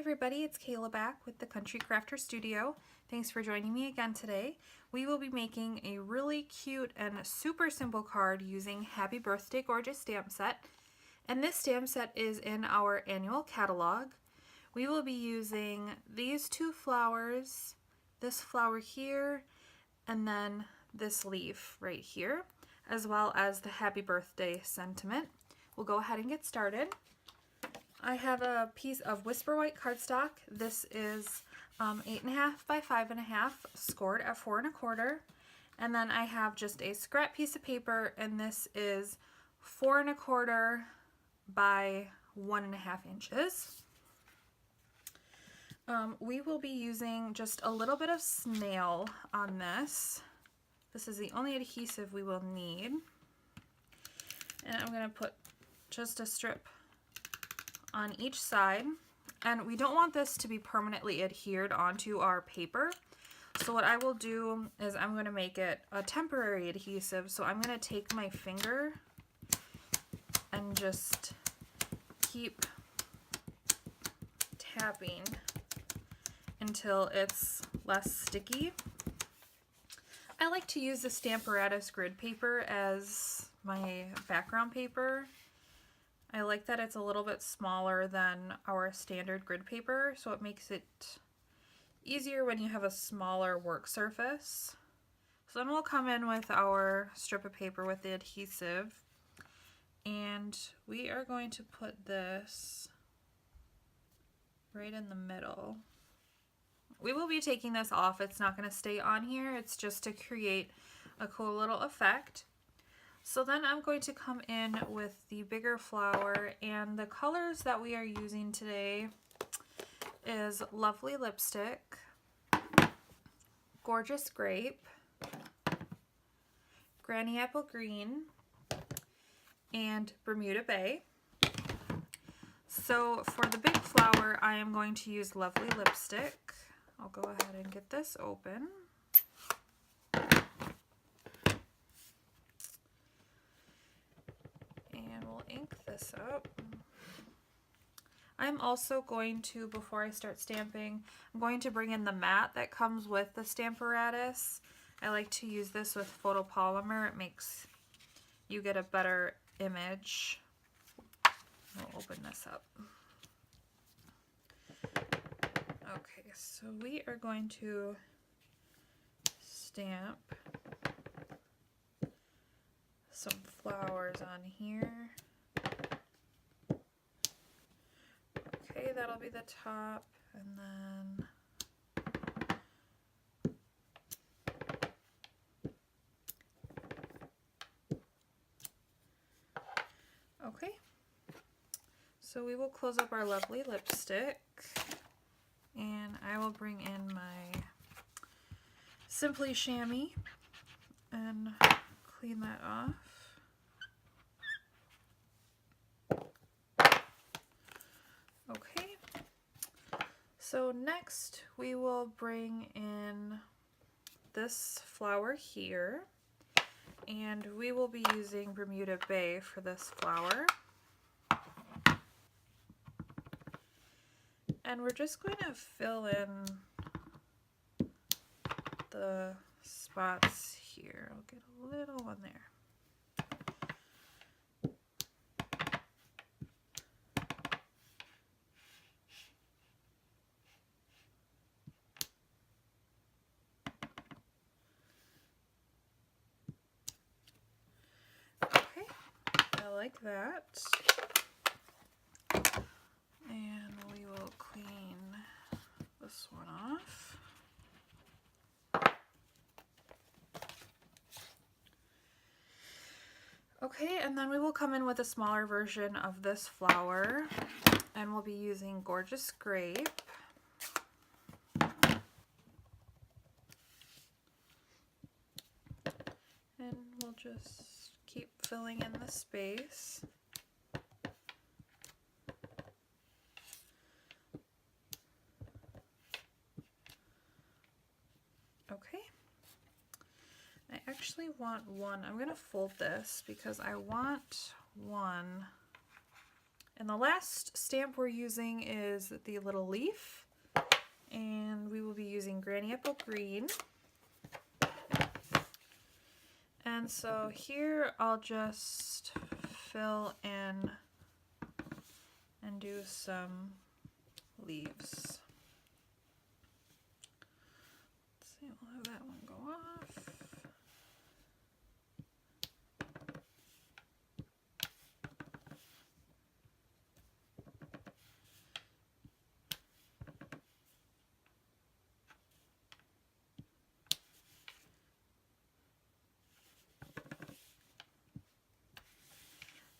everybody, it's Kayla back with the Country Crafter Studio. Thanks for joining me again today. We will be making a really cute and super simple card using Happy Birthday Gorgeous stamp set. And this stamp set is in our annual catalog. We will be using these two flowers, this flower here, and then this leaf right here, as well as the Happy Birthday sentiment. We'll go ahead and get started. I have a piece of Whisper White cardstock. This is 8.5 by 5.5, scored at 4 1/4. And then I have just a scrap piece of paper, and this is 4 1/4 by 1.5 inches. We will be using just a little bit of snail on this. This is the only adhesive we will need. And I'm going to put just a strip on each side, and we don't want this to be permanently adhered onto our paper, so what I will do is I'm going to make it a temporary adhesive. So I'm going to take my finger and just keep tapping until it's less sticky. I like to use the Stampin' grid paper as my background paper. I like that it's a little bit smaller than our standard grid paper, so it makes it easier when you have a smaller work surface. So then we'll come in with our strip of paper with the adhesive, and we are going to put this right in the middle. We will be taking this off. It's not going to stay on here. It's just to create a cool little effect. So then I'm going to come in with the bigger flower, and the colors that we are using today is Lovely Lipstick, Gorgeous Grape, Granny Apple Green, and Bermuda Bay. So for the big flower, I am going to use Lovely Lipstick. I'll go ahead and get this open. Ink this up. I'm also going to, before I start stamping, I'm going to bring in the mat that comes with the Stampin'. I like to use this with photopolymer. It makes you get a better image. I'll open this up. Okay, so we are going to stamp some flowers on here. Okay, that'll be the top, and then okay, so we will close up our Lovely Lipstick, and I will bring in my Simply Chamois and clean that off. Okay, so next we will bring in this flower here, and we will be using Bermuda Bay for this flower. And we're just going to fill in the spots here. I'll get a little one there. Okay, I like that. And we will clean this one off. Okay, and then we will come in with a smaller version of this flower, and we'll be using Gorgeous Grape. And we'll just keep filling in the space. Okay. I actually want one. I'm going to fold this because I want one And the last stamp we're using is the little leaf, and we will be using Granny Apple Green. And so here I'll just fill in and do some leaves. Let's see, we'll have that one go off.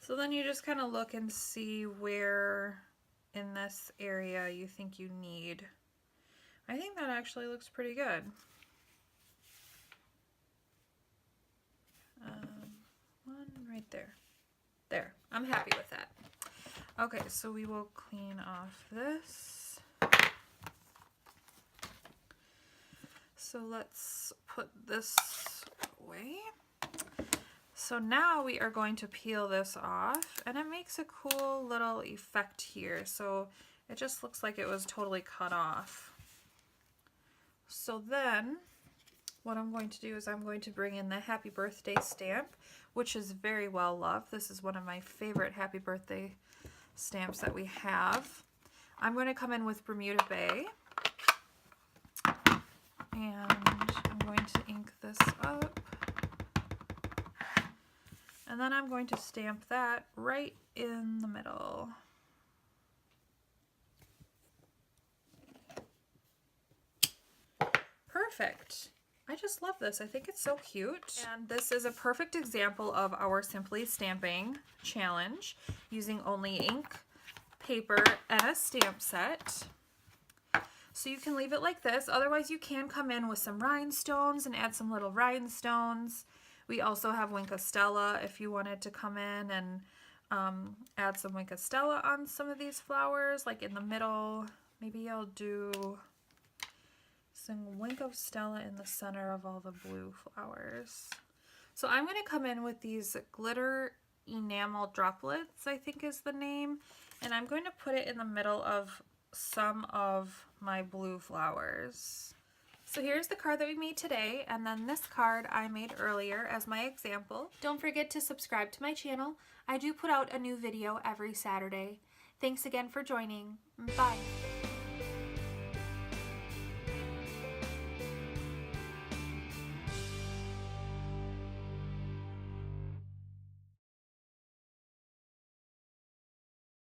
So then you just kind of look and see where in this area you think you need. I think that actually looks pretty good. One right there. There, I'm happy with that. Okay, so we will clean off this. So let's put this away. So now we are going to peel this off, and it makes a cool little effect here. So it just looks like it was totally cut off. So then what I'm going to do is I'm going to bring in the Happy Birthday stamp, which is very well loved. This is one of my favorite Happy Birthday stamps that we have. I'm going to come in with Bermuda Bay, and I'm going to ink this up. And then I'm going to stamp that right in the middle. Perfect. I just love this. I think it's so cute. And this is a perfect example of our Simply Stamping challenge using only ink, paper, and a stamp set. So you can leave it like this. Otherwise, you can come in with some rhinestones and add some little rhinestones. We also have Winkostella if you wanted to come in and add some Winkostella on some of these flowers, like in the middle. Maybe I'll do some Winkostella in the center of all the blue flowers. So I'm going to come in with these glitter enamel droplets, I think is the name, and I'm going to put it in the middle of some of my blue flowers. So here's the card that we made today, and then this card I made earlier as my example. Don't forget to subscribe to my channel. I do put out a new video every Saturday. Thanks again for joining. Bye.